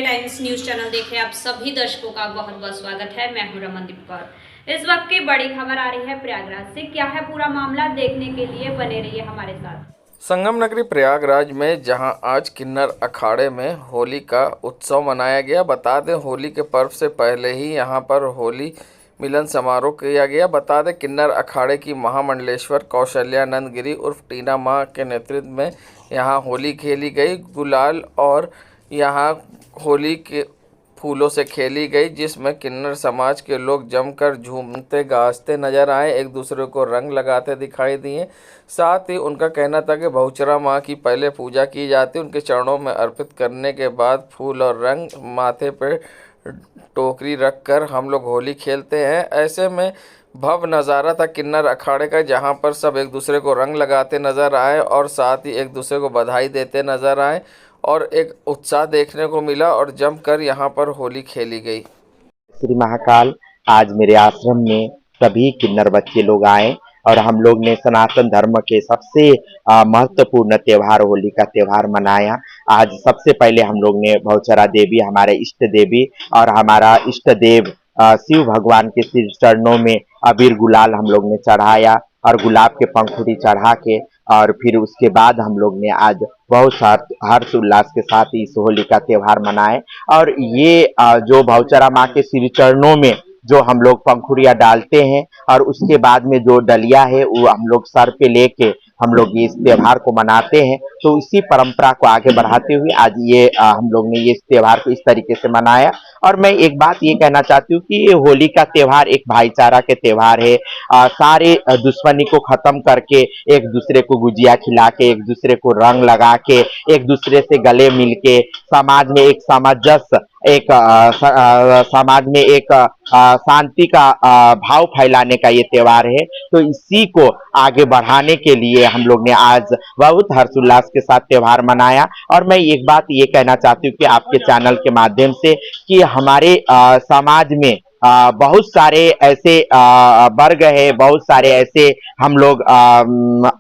Times news channel देख रहे आप सभी दर्शकों का बहुत बहुत स्वागत है। मैं हूं रमनदीप कौर। इस वक्त की बड़ी खबर आ रही है प्रयागराज से। क्या है पूरा मामला, देखने के लिए बने रहिए हमारे साथ। संगम नगरी प्रयागराज में जहां आज किन्नर अखाड़े में होली का उत्सव मनाया गया। बता दें, होली के पर्व से पहले ही यहां पर होली मिलन समारोह किया गया। बता दें, किन्नर अखाड़े की महामंडलेश्वर कौशल्यानंद गिरी उर्फ टीना माँ के नेतृत्व में यहां होली खेली गई। गुलाल और यहां होली के फूलों से खेली गई, जिसमें किन्नर समाज के लोग जमकर झूमते गाजते नजर आए, एक दूसरे को रंग लगाते दिखाई दिए। साथ ही उनका कहना था कि बहुचरा माँ की पहले पूजा की जाती, उनके चरणों में अर्पित करने के बाद फूल और रंग माथे पर टोकरी रखकर हम लोग होली खेलते हैं। ऐसे में भव्य नज़ारा था किन्नर अखाड़े का, जहां पर सब एक दूसरे को रंग लगाते नजर आए और साथ ही एक दूसरे को बधाई देते नजर आए और एक उत्साह देखने को मिला और जमकर यहां पर होली खेली गई। श्री महाकाल, आज मेरे आश्रम में सभी किन्नर बच्चे लोग आए और हम लोग ने सनातन धर्म के सबसे महत्वपूर्ण त्योहार होली का त्योहार मनाया। आज सबसे पहले हम लोग ने बहुचरा देवी, हमारे इष्ट देवी और हमारा इष्ट देव शिव भगवान के श्री चरणों में अबीर गुलाल हम लोग ने चढ़ाया और गुलाब के पंखुड़ी चढ़ा के, और फिर उसके बाद हम लोग ने आज बहुत हर्ष उल्लास के साथ इस होली का त्योहार मनाए। और ये जो बहुचरा माँ के श्री चरणों में जो हम लोग पंखुड़ियाँ डालते हैं और उसके बाद में जो डलिया है वो हम लोग सर पे लेके हम लोग इस त्योहार को मनाते हैं। तो इसी परंपरा को आगे बढ़ाते हुए आज ये हम लोग ने ये इस त्योहार को इस तरीके से मनाया। और मैं एक बात ये कहना चाहती हूँ कि ये होली का त्योहार एक भाईचारा के त्योहार है। सारे दुश्मनी को खत्म करके एक दूसरे को गुजिया खिला के, एक दूसरे को रंग लगा के, एक दूसरे से गले मिल के समाज में एक सामंजस्य, एक समाज में एक शांति का भाव फैलाने का ये त्योहार है। तो इसी को आगे बढ़ाने के लिए हम लोग ने आज बहुत हर्षोल्लास के साथ त्योहार मनाया। और मैं एक बात ये कहना चाहती हूँ कि आपके चैनल के माध्यम से कि हमारे समाज में बहुत सारे ऐसे वर्ग है, बहुत सारे ऐसे हम लोग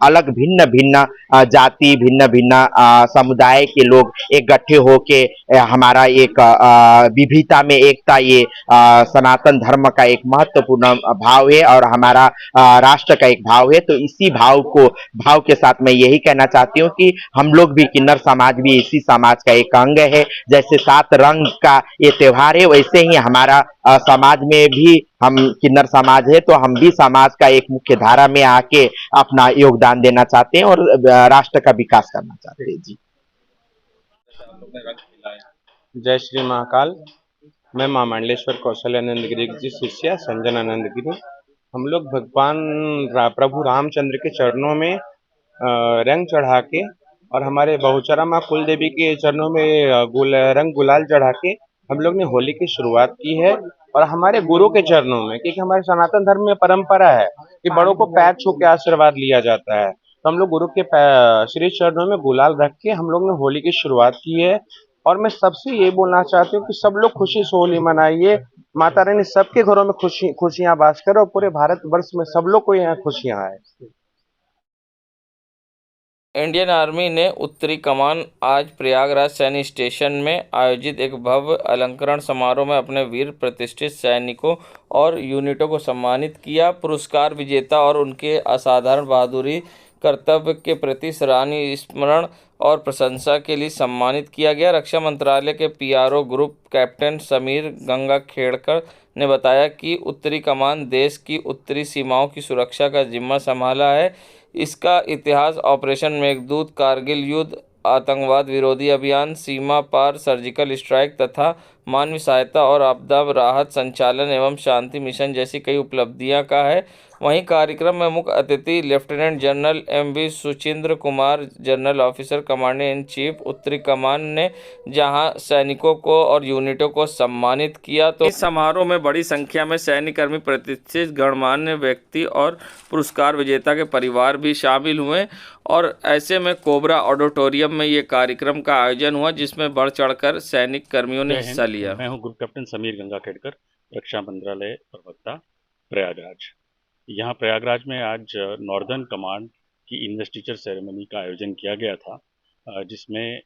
अलग भिन्न भिन्न जाति, भिन्न भिन्न समुदाय के लोग इकट्ठे होके हमारा एक विविधता में एकता, ये सनातन धर्म का एक महत्वपूर्ण भाव है और हमारा राष्ट्र का एक भाव है। तो इसी भाव के साथ मैं यही कहना चाहती हूँ कि हम लोग भी, किन्नर समाज भी इसी समाज का एक अंग है। जैसे 7 रंग का ये त्योहार है, वैसे ही हमारा समाज में भी, हम किन्नर समाज है तो हम भी समाज का एक मुख्य धारा में आके अपना योगदान देना चाहते हैं और राष्ट्र का विकास करना चाहते हैं। जी, जय श्री महाकाल। मैं मां मंडलेश्वर कौशल्यानंद गिरी जी शिष्या संजनानंद गिरी। हम लोग भगवान प्रभु रामचंद्र के चरणों में रंग चढ़ा के और हमारे बहुचरा माँ कुल देवी के चरणों में रंग गुलाल चढ़ा के हम लोग ने होली की शुरुआत की है। और हमारे गुरु के चरणों में, क्योंकि हमारे सनातन धर्म में परंपरा है कि बड़ों को पैर छू के आशीर्वाद लिया जाता है, तो हम लोग गुरु के श्री चरणों में गुलाल रख के हम लोग ने होली की शुरुआत की है। और मैं सबसे ये बोलना चाहती हूँ कि सब लोग खुशी से होली मनाइए। माता रानी सबके घरों में खुशियां वास करे और पूरे भारत वर्ष में सब लोग को यहाँ खुशियां आए। इंडियन आर्मी ने उत्तरी कमान आज प्रयागराज सैनिक स्टेशन में आयोजित एक भव्य अलंकरण समारोह में अपने वीर प्रतिष्ठित सैनिकों और यूनिटों को सम्मानित किया। पुरस्कार विजेता और उनके असाधारण बहादुरी, कर्तव्य के प्रति सराहनीय स्मरण और प्रशंसा के लिए सम्मानित किया गया। रक्षा मंत्रालय के PRO group captain Sameer Gangakhedkar ने बताया कि उत्तरी कमान देश की उत्तरी सीमाओं की सुरक्षा का जिम्मा संभाला है। इसका इतिहास ऑपरेशन मेघदूत, कारगिल युद्ध, आतंकवाद विरोधी अभियान, सीमा पार सर्जिकल स्ट्राइक तथा मानवीय सहायता और आपदा राहत संचालन एवं शांति मिशन जैसी कई उपलब्धियां का है। वहीं कार्यक्रम में मुख्य अतिथि lieutenant general MV. Suchindra Kumar, general officer commanding in chief उत्तरी कमान ने जहां सैनिकों को और यूनिटों को सम्मानित किया। तो इस समारोह में बड़ी संख्या में सैनिक कर्मी, प्रतिष्ठित गणमान्य व्यक्ति और पुरस्कार विजेता के परिवार भी शामिल हुए। और ऐसे में कोबरा ऑडिटोरियम में ये कार्यक्रम का आयोजन हुआ, जिसमें बढ़ चढ़कर सैनिक कर्मियों ने हिस्सा लिया। मैं हूं ग्रुप कैप्टन समीर गंगाखेड़कर, रक्षा मंत्रालय प्रवक्ता, प्रयागराज। यहाँ प्रयागराज में आज नॉर्दर्न कमांड की इन्वेस्टिचर सेरेमनी का आयोजन किया गया था, जिसमें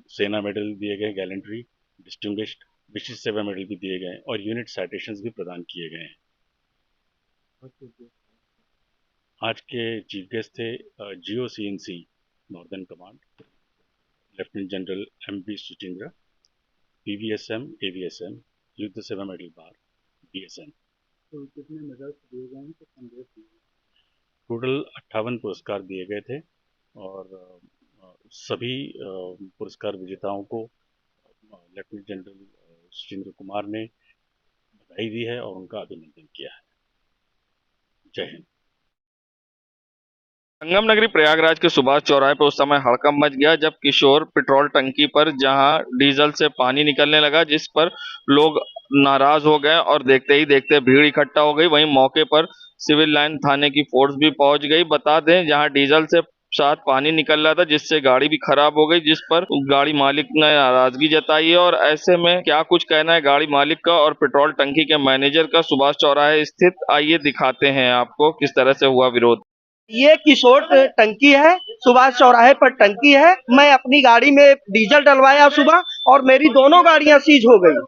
सेना मेडल दिए गए, गैलेंट्री डिस्टिंग्विश्ड विशिष्ट सेवा मेडल भी दिए गए और यूनिट साइटेशंस भी प्रदान किए गए हैं। आज के चीफ गेस्ट थे GOCNC northern command lieutenant general MB सुचिंद्रा, PVSM AVSM युद्ध सेवा मेडल बार BSN। तो कितने मेडल्स दिए गए हैं, तो संदेश दिए गए? टोटल 58 पुरस्कार दिए गए थे और सभी पुरस्कार विजेताओं को लेफ्टिनेंट जनरल सुचिंद्र कुमार ने बधाई दी है और उनका अभिनंदन किया है। जय हिंद। संगम नगरी प्रयागराज के सुभाष चौराहे पर उस समय हड़कंप मच गया जब किशोर पेट्रोल टंकी पर जहां डीजल से पानी निकलने लगा, जिस पर लोग नाराज हो गए और देखते ही देखते भीड़ इकट्ठा हो गई। वहीं मौके पर सिविल लाइन थाने की फोर्स भी पहुंच गई। बता दें, जहां डीजल से साथ पानी निकल रहा था, जिससे गाड़ी भी खराब हो गई, जिस पर गाड़ी मालिक ने नाराजगी जताई है। और ऐसे में क्या कुछ कहना है गाड़ी मालिक का और पेट्रोल टंकी के मैनेजर का सुभाष चौराहे स्थित, आइए दिखाते हैं आपको किस तरह से हुआ विरोध। ये किशोर टंकी है, सुभाष चौराहे पर टंकी है। मैं अपनी गाड़ी में डीजल डलवाया सुबह और मेरी दोनों गाड़ियां सीज हो गई,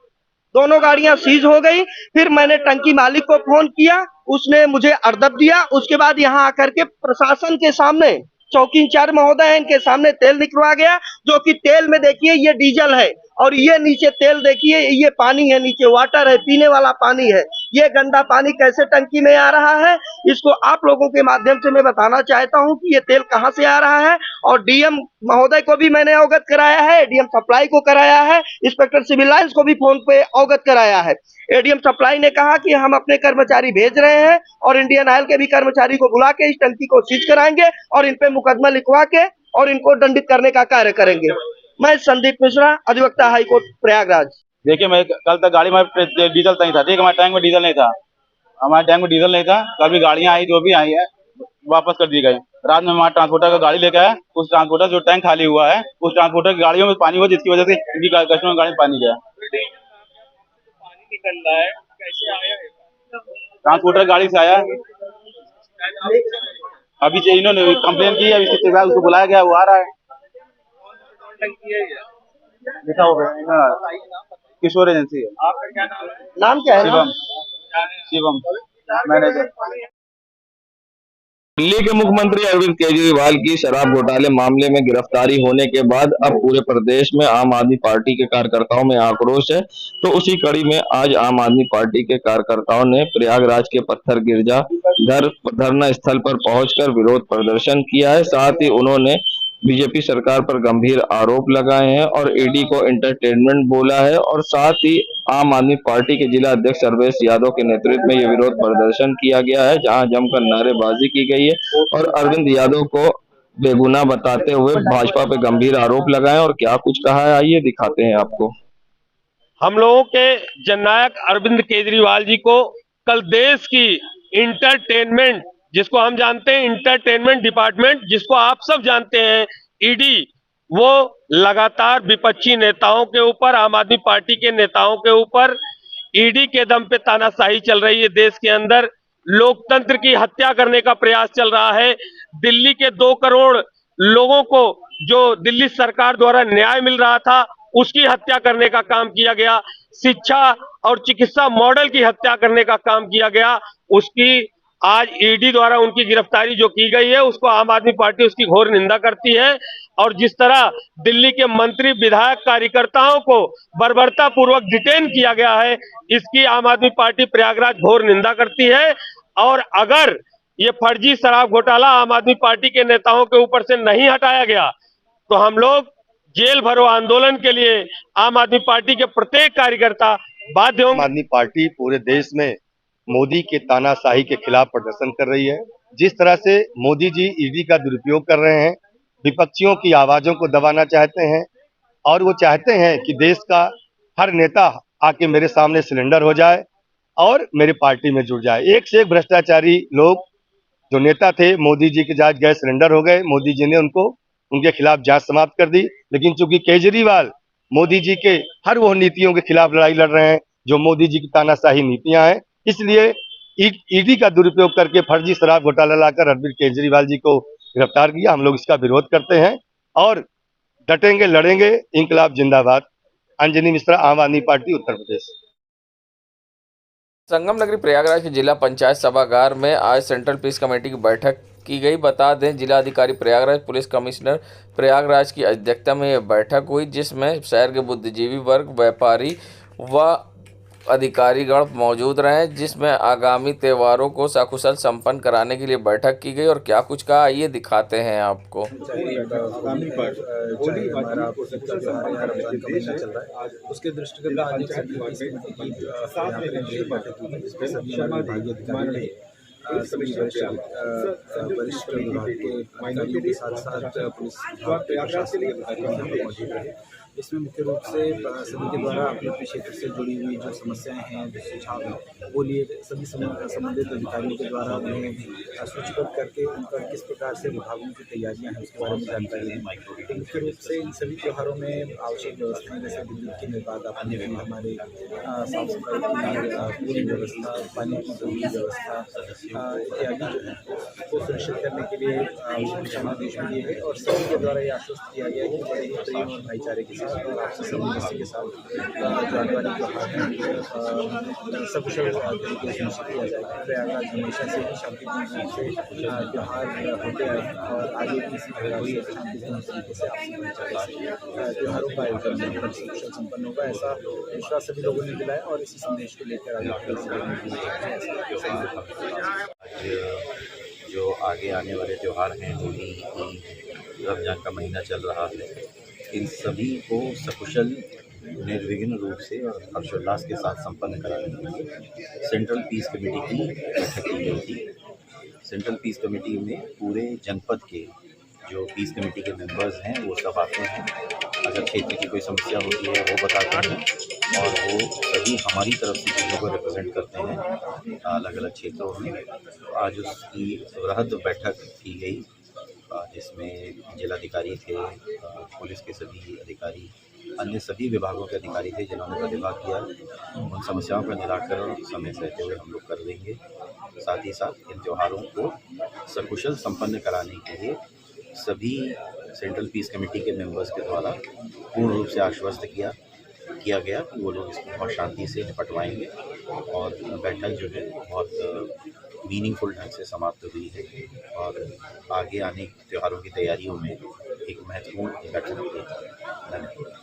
दोनों गाड़ियां सीज हो गई। फिर मैंने टंकी मालिक को फोन किया, उसने मुझे अर्दब दिया। उसके बाद यहाँ आकर के प्रशासन के सामने चौकी इंचार्ज महोदय है, इनके सामने तेल निकलवा गया, जो कि तेल में देखिए ये डीजल है और ये नीचे तेल देखिए, ये पानी है, नीचे वाटर है, पीने वाला पानी है। ये गंदा पानी कैसे टंकी में आ रहा है, इसको आप लोगों के माध्यम से मैं बताना चाहता हूं कि ये तेल कहां से आ रहा है। और डीएम महोदय को भी मैंने अवगत कराया है, डीएम सप्लाई को कराया है, इंस्पेक्टर सिविल लाइंस को भी फोन पे अवगत कराया है। एडीएम सप्लाई ने कहा कि हम अपने कर्मचारी भेज रहे हैं और इंडियन ऑयल के भी कर्मचारी को बुला के इस टंकी को सीज कराएंगे और इन पे मुकदमा लिखवा के और इनको दंडित करने का कार्य करेंगे। मैं संदीप मिश्रा, अधिवक्ता हाईकोर्ट प्रयागराज। देखिए, मैं कल तक गाड़ी में डीजल नहीं था, ठीक है, हमारे टैंक में डीजल नहीं था, हमारे टैंक में डीजल नहीं था। कल भी गाड़ियां आई, जो भी आई है वापस कर दी गई। रात में हमारा ट्रांसपोर्टर का गाड़ी लेके आया, उस ट्रांसपोर्टर जो टैंक खाली हुआ है, उस ट्रांसपोर्टर की गाड़ियों में पानी हुआ, जिसकी वजह से इनकी कस्टमर गाड़ी में पानी गया। निकल रहा है, कैसे आया है? ट्रांसपोर्टर गाड़ी से आया, अभी से इन्होंने कंप्लेन की है, इसके बाद उसको बुलाया गया, वो आ रहा है। लिखा होगा किशोर एजेंसी है। आपका क्या नाम है? नाम क्या है? शिवम, शिवम मैनेजर। दिल्ली के मुख्यमंत्री अरविंद केजरीवाल की शराब घोटाले मामले में गिरफ्तारी होने के बाद अब पूरे प्रदेश में आम आदमी पार्टी के कार्यकर्ताओं में आक्रोश है। तो उसी कड़ी में आज आम आदमी पार्टी के कार्यकर्ताओं ने प्रयागराज के पत्थर गिरजा धरना स्थल पर पहुंचकर विरोध प्रदर्शन किया है। साथ ही उन्होंने बीजेपी सरकार पर गंभीर आरोप लगाए हैं और ईडी को एंटरटेनमेंट बोला है। और साथ ही आम आदमी पार्टी के जिला अध्यक्ष सर्वेश यादव के नेतृत्व में ये विरोध प्रदर्शन किया गया है, जहां जमकर नारेबाजी की गई है और अरविंद यादव को बेगुनाह बताते हुए भाजपा पे गंभीर आरोप लगाए। और क्या कुछ कहा है, आइए दिखाते हैं आपको। हम लोगों के जननायक अरविंद केजरीवाल जी को कल देश की इंटरटेनमेंट, जिसको हम जानते हैं इंटरटेनमेंट डिपार्टमेंट, जिसको आप सब जानते हैं ईडी, वो लगातार विपक्षी नेताओं के ऊपर, आम आदमी पार्टी के नेताओं के ऊपर ईडी के दम पे तानाशाही चल रही है। देश के अंदर लोकतंत्र की हत्या करने का प्रयास चल रहा है। दिल्ली के 2 करोड़ लोगों को जो दिल्ली सरकार द्वारा न्याय मिल रहा था, उसकी हत्या करने का काम किया गया। शिक्षा और चिकित्सा मॉडल की हत्या करने का काम किया गया। उसकी आज ईडी द्वारा उनकी गिरफ्तारी जो की गई है, उसको आम आदमी पार्टी उसकी घोर निंदा करती है। और जिस तरह दिल्ली के मंत्री, विधायक, कार्यकर्ताओं को बर्बरता पूर्वक डिटेन किया गया है, इसकी आम आदमी पार्टी प्रयागराज घोर निंदा करती है। और अगर ये फर्जी शराब घोटाला आम आदमी पार्टी के नेताओं के ऊपर से नहीं हटाया गया, तो हम लोग जेल भरो आंदोलन के लिए आम आदमी पार्टी के प्रत्येक कार्यकर्ता बाध्य होंगे। आम आदमी पार्टी पूरे देश में मोदी के तानाशाही के खिलाफ प्रदर्शन कर रही है। जिस तरह से मोदी जी ईडी का दुरुपयोग कर रहे हैं, विपक्षियों की आवाजों को दबाना चाहते हैं और वो चाहते हैं कि देश का हर नेता आके मेरे सामने सिलेंडर हो जाए और मेरी पार्टी में जुड़ जाए। एक से एक भ्रष्टाचारी लोग जो नेता थे, मोदी जी के जांच गए, सिलेंडर हो गए। मोदी जी ने उनके खिलाफ जांच समाप्त कर दी। लेकिन चूंकि केजरीवाल मोदी जी के हर वो नीतियों के खिलाफ लड़ाई लड़ रहे हैं जो मोदी जी की तानाशाही नीतियां हैं, इसलिए ईडी का दुरुपयोग करके फर्जी शराब घोटाला लाकर अरविंद केजरीवाल जी को गिरफ्तार किया। हम लोग इसका विरोध करते हैं और डटेंगे, लड़ेंगे। इंकलाब जिंदाबाद। अंजनी मिश्रा, आम आदमी पार्टी, उत्तर प्रदेश। संगम नगरी प्रयागराज के जिला पंचायत सभागार में आज सेंट्रल पीस कमेटी की बैठक की गई। बता दें, जिलाधिकारी प्रयागराज, पुलिस कमिश्नर प्रयागराज की अध्यक्षता में यह बैठक हुई, जिसमें शहर के बुद्धिजीवी वर्ग, व्यापारी व अधिकारीगण मौजूद रहे, जिसमें आगामी त्योहारों को सकुशल संपन्न कराने के लिए बैठक की गई। और क्या कुछ कहा, ये दिखाते हैं आपको। आगामी चाहे हमारा का त्योहार है, रमजान का महीना चल रहा है, उसके दृष्टिगत आज एक सेंट्रल पीस कमेटी की यहाँ पर बैठक की गई, जिसमें सभी हमारे विभागीय अधिकारी रहे, सभी वरिष्ठ विभाग के अधिकारियों के साथ साथ पुलिस विभाग के प्रशासनिक अधिकारी यहाँ पर मौजूद रहे। इसमें मुख्य रूप से सभी के द्वारा अपने अपने क्षेत्र से जुड़ी हुई जो समस्याएं हैं, जो सुझाव हैं, वो लिए सभी संबंधित अधिकारियों के द्वारा उन्हें सूचीबद्ध करके उन पर किस प्रकार से विभागों की तैयारियां हैं उसके बारे में जानकारी दी। तो मुख्य रूप से इन सभी त्योहारों में आवश्यक व्यवस्थाएं जैसे विद्युत की निर्बाध आपूर्ति, हमारे साफ सफाई की पूरी व्यवस्था, पानी की जरूरी व्यवस्था इत्यादि जो है को सुनिश्चित करने के लिए दिशा निर्देश भी दिए गए। और सभी के द्वारा ये आश्वस्त किया गया कि बड़े ही प्रेम और भाईचारे के साथ और आपसी सामंजस्य के साथ जो आने वाले त्योहार हैं सकुशल तरीके से सुनिश्चित किया जाएगा। प्रयागराज हमेशा से ही शांतिपूर्ण रूप से त्योहार होते आए हैं और आगे भी इसी प्रकार से शांतिपूर्ण तरीके से आपसी भाईचारे से त्योहारों का आयोजन सकुशल संपन्न होगा, ऐसा विश्वास सभी लोगों ने दिलाया और इसी संदेश को लेकर आगे जो आगे आने वाले त्यौहार हैं, होली, ईद, रमजान का महीना चल रहा है, इन सभी को सकुशल निर्विघ्न रूप से और हर्षोल्लास के साथ संपन्न कराने के लिए सेंट्रल पीस कमेटी की बैठक की गई थी। सेंट्रल पीस कमेटी में पूरे जनपद के जो पीस कमेटी के मेंबर्स हैं वो सब आते हैं, अगर क्षेत्र की कोई समस्या होती है वो बताते हैं और वो सभी हमारी तरफ से चीज़ों को रिप्रेजेंट करते हैं अलग अलग क्षेत्रों में। आज उसकी वृहद बैठक की गई जिसमें जिलाधिकारी थे, पुलिस के सभी अधिकारी, अन्य सभी विभागों के अधिकारी थे जिन्होंने प्रतिभाग किया। उन समस्याओं का निराकरण समय से रहते हुए हम लोग कर देंगे। साथ ही साथ इन त्योहारों को सकुशल संपन्न कराने के लिए सभी सेंट्रल पीस कमेटी के मेंबर्स के द्वारा पूर्ण रूप से आश्वस्त किया गया कि वो लोग इसको बहुत शांति से निपटवाएंगे और बैठक जो है बहुत मीनिंगफुल ढंग से समाप्त हुई है और आगे आने त्योहारों की तैयारियों में एक महत्वपूर्ण बैठक है।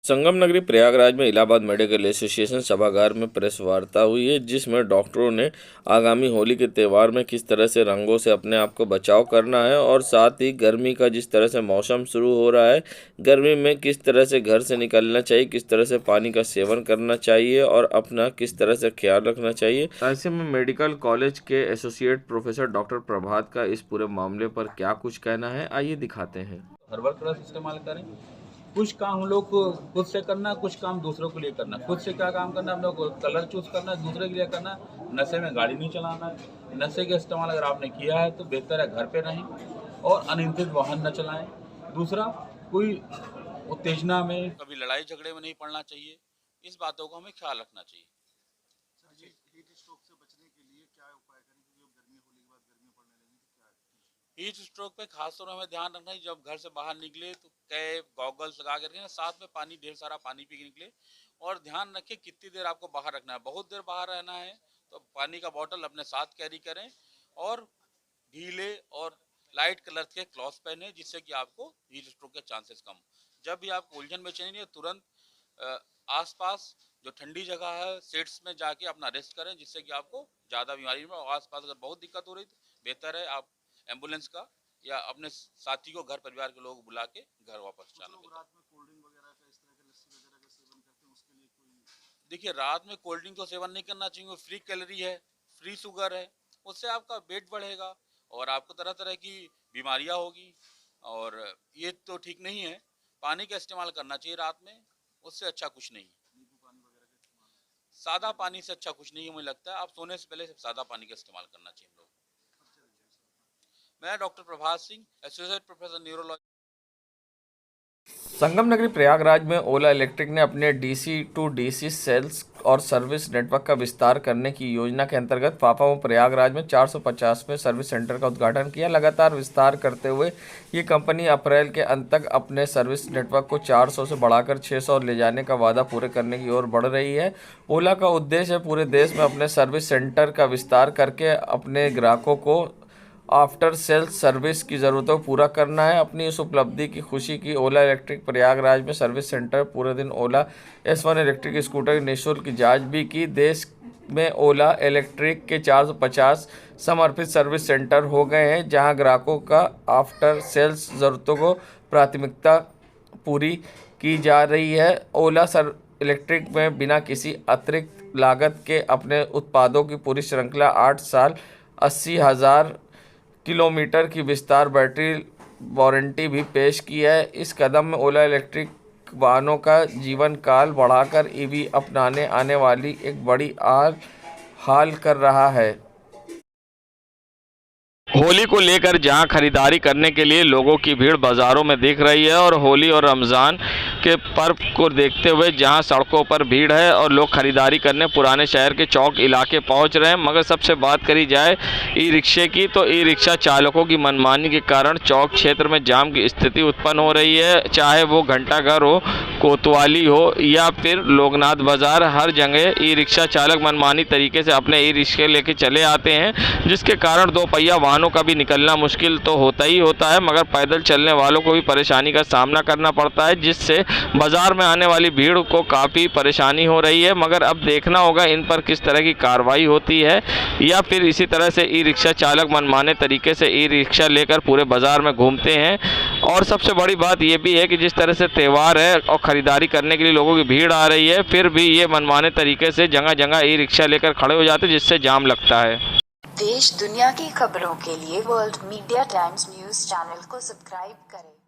संगम नगरी प्रयागराज में इलाहाबाद मेडिकल एसोसिएशन सभागार में प्रेस वार्ता हुई है, जिसमें डॉक्टरों ने आगामी होली के त्यौहार में किस तरह से रंगों से अपने आप को बचाव करना है और साथ ही गर्मी का जिस तरह से मौसम शुरू हो रहा है, गर्मी में किस तरह से घर से निकलना चाहिए, किस तरह से पानी का सेवन करना चाहिए और अपना किस तरह से ख्याल रखना चाहिए। ऐसे में मेडिकल कॉलेज के एसोसिएट प्रोफेसर डॉक्टर प्रभात का इस पूरे मामले पर क्या कुछ कहना है, आइए दिखाते हैं। हर्बल कलर्स इस्तेमाल करें। कुछ काम हम लोग को खुद से करना, कुछ काम दूसरों के लिए करना। खुद से क्या काम करना, हम लोग कलर चूज करना, दूसरे के लिए करना। नशे में गाड़ी नहीं चलाना है। नशे का इस्तेमाल अगर आपने किया है तो बेहतर है घर पे रहें और अनियंत्रित वाहन न चलाएं। दूसरा, कोई उत्तेजना में, कभी लड़ाई झगड़े में नहीं पड़ना चाहिए। इस बातों का हमें ख्याल रखना चाहिए। हीट स्ट्रोक पे खास तौर हमें ध्यान रखना है, जब घर से बाहर निकले तो कैप, गॉगल्स लगा कर रखें, साथ में पानी, ढेर सारा पानी पी के निकले और ध्यान रखें कितनी देर आपको बाहर रखना है। बहुत देर बाहर रहना है तो पानी का बोतल अपने साथ कैरी करें और ढीले और लाइट कलर के क्लॉथ पहने, जिससे कि आपको हीट स्ट्रोक के चांसेस कम। जब भी आपको उलझन में चाहिए तुरंत आसपास जो ठंडी जगह है सेट्स में जाके अपना रेस्ट करें, जिससे कि आपको ज़्यादा बीमारी में। आसपास अगर बहुत दिक्कत हो रही तो बेहतर है आप एम्बुलेंस का या अपने साथी को, घर परिवार के लोग बुला के घर वापस जाना। देखिए, रात में कोल्ड ड्रिंक तो सेवन नहीं करना चाहिए, वो फ्री कैलोरी है, फ्री शुगर है, उससे आपका वेट बढ़ेगा और आपको तरह तरह की बीमारियां होगी और ये तो ठीक नहीं है। पानी का इस्तेमाल करना चाहिए रात में, उससे अच्छा कुछ नहीं। सादा पानी से अच्छा कुछ नहीं मुझे लगता है। आप सोने से पहले सादा पानी का इस्तेमाल करना चाहिए हम लोग। मैं डॉक्टर प्रभात सिंह, एसोसिएट प्रोफेसर न्यूरोलॉजी। संगम नगरी प्रयागराज में ओला इलेक्ट्रिक ने अपने डीसी टू डीसी सेल्स और सर्विस नेटवर्क का विस्तार करने की योजना के अंतर्गत फाफा प्रयागराज में 450वें सर्विस सेंटर का उद्घाटन किया। लगातार विस्तार करते हुए ये कंपनी अप्रैल के अंत तक अपने सर्विस नेटवर्क को 400 से बढ़ाकर 600 ले जाने का वादा पूरे करने की ओर बढ़ रही है। ओला का उद्देश्य है पूरे देश में अपने सर्विस सेंटर का विस्तार करके अपने ग्राहकों को आफ्टर सेल्स सर्विस की ज़रूरतों को पूरा करना है। अपनी इस उपलब्धि की खुशी की ओला इलेक्ट्रिक प्रयागराज में सर्विस सेंटर पूरे दिन ओला S1 इलेक्ट्रिक स्कूटर की निःशुल्क जांच भी की। देश में ओला इलेक्ट्रिक के 450 समर्पित सर्विस सेंटर हो गए हैं, जहां ग्राहकों का आफ्टर सेल्स ज़रूरतों को प्राथमिकता पूरी की जा रही है। ओला इलेक्ट्रिक में बिना किसी अतिरिक्त लागत के अपने उत्पादों की पूरी श्रृंखला 8 साल 80,000 किलोमीटर की विस्तार बैटरी वारंटी भी पेश की है। इस कदम में ओला इलेक्ट्रिक वाहनों का जीवन काल बढ़ाकर ईवी अपनाने आने वाली एक बड़ी हाल कर रहा है। होली को लेकर जहां खरीदारी करने के लिए लोगों की भीड़ बाज़ारों में दिख रही है और होली और रमज़ान के पर्व को देखते हुए जहां सड़कों पर भीड़ है और लोग खरीदारी करने पुराने शहर के चौक इलाके पहुंच रहे हैं। मगर सबसे बात करी जाए ई रिक्शे की, तो ई रिक्शा चालकों की मनमानी के कारण चौक क्षेत्र में जाम की स्थिति उत्पन्न हो रही है। चाहे वो घंटाघर हो, कोतवाली हो या फिर लोकनाथ बाज़ार, हर जगह ई रिक्शा चालक मनमानी तरीके से अपने ई रिक्शे लेके चले आते हैं, जिसके कारण दो पहिया वाहनों का भी निकलना मुश्किल तो होता ही होता है, मगर पैदल चलने वालों को भी परेशानी का सामना करना पड़ता है, जिससे बाजार में आने वाली भीड़ को काफ़ी परेशानी हो रही है। मगर अब देखना होगा इन पर किस तरह की कार्रवाई होती है, या फिर इसी तरह से ई रिक्शा चालक मनमाने तरीके से ई रिक्शा लेकर पूरे बाजार में घूमते हैं। और सबसे बड़ी बात यह भी है कि जिस तरह से त्यौहार है और ख़रीदारी करने के लिए लोगों की भीड़ आ रही है, फिर भी ये मनमाने तरीके से जगह जगह ई रिक्शा लेकर खड़े हो जाते हैं, जिससे जाम लगता है। देश दुनिया की खबरों के लिए world media times news channel को सब्सक्राइब करें।